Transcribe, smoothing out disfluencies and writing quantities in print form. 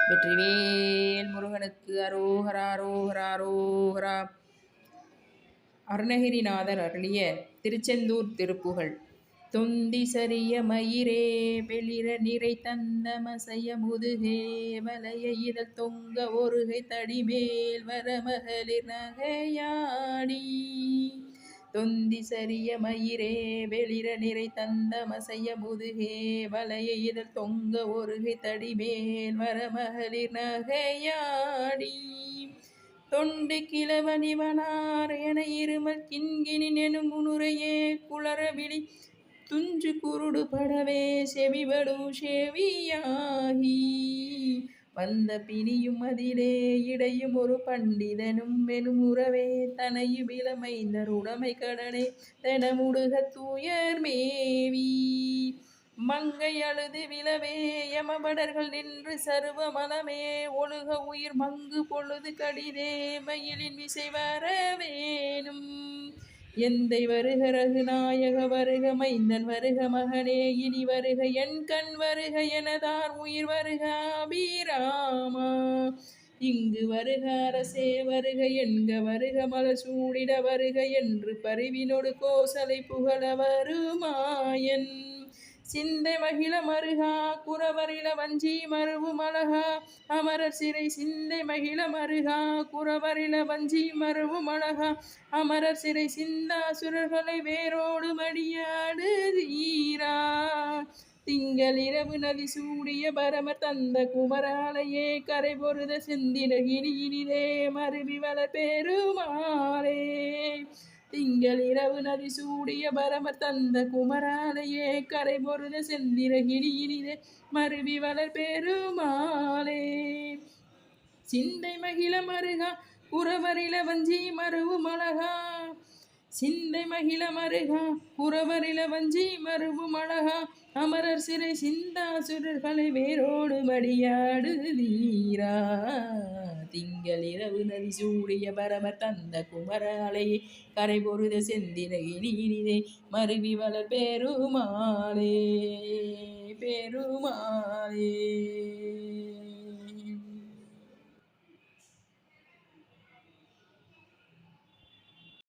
வெற்றிவேல் முருகனுக்கு அரோகரா அரோகரா அரோகரா. அருணகிரிநாதர் அருளிய திருச்செந்தூர் திருப்புகழ். தொந்தி சரிய மயிரே வெளிர நிறை தந்த மசைய முதுகே வலைய இதழ் தொங்க ஒருகை தடிமேல் வரமகளிர் நகையாடி. தொந்தி சரிய மயிரே வெளிர நிறை தந்த மசைய முதுகே வலைய இதழ் தொங்க ஒருகை தடிமேல் வரமகளிர் நகையாடி. தொண்டு கிழவனிவனார் என இருமல் கிண்கிணி எனும் முனுரையே குளரவிழி துஞ்சு குருடு படவே செவிவடும் செவியாகி. வந்த பிணியும் அதிலே இடையும் ஒரு பண்டிதனும் வெனும் உறவே தனையு விளமைந்தர் உடைமை கடனே தனமுடுக தூயர் மேவி. மங்கை அழுது விழவே யமபடர்கள் நின்று சருவ மலமே ஒழுக உயிர் மங்கு பொழுது கடிதே மயிலின் விசை வரவேணும். எந்தை வருக ரகுநாயக வருக மைந்தன் வருக மகனே இனி வருக என் கண் வருக எனதார் உயிர் வருக அபிராமா. இங்கு வருக அரசே வருக என்க வருக மலர் சூடிட வருக என்று பரிவினொடு கோசலை புகழ வருமாயன். சிந்தை மகிழ மருகா குறவரில வஞ்சி மருவு மலகா அமரர் சிறை. சிந்தை மகிழ மருகா குறவரில வஞ்சி மருவு மலகா அமரர் சிறை. சிந்தாசுரர்களை வேரோடு மடியாடு தீரா. திங்கள் இரவு நதி சூடிய பரமர் தந்த குமராலையே கரை பொருத செந்தினகிரி இனிதே மருவி வளர் பெருமாளே. திங்கள் இரவு நதி சூடிய பரமர் தந்த குமராலையே கரை பொருத செந்தினகிரி இனிதே மருவி வளர் பெருமாளே. சிந்தை மகிழ மருகா குறவரில வஞ்சி மருவு மலகா. சிந்தை மகிழ மருகா குறவரில வஞ்சி மருவு மலகா அமரர் சிறை. சிந்தாசுரர்களை வேரோடு மடியாடு தீரா. திங்கள் இரவு நதி சூடிய பரமர் தந்த குமராலையே கரை பொருத செந்தினகிரி இனிதே மருவி வளர் பெருமாளே பெருமாளே.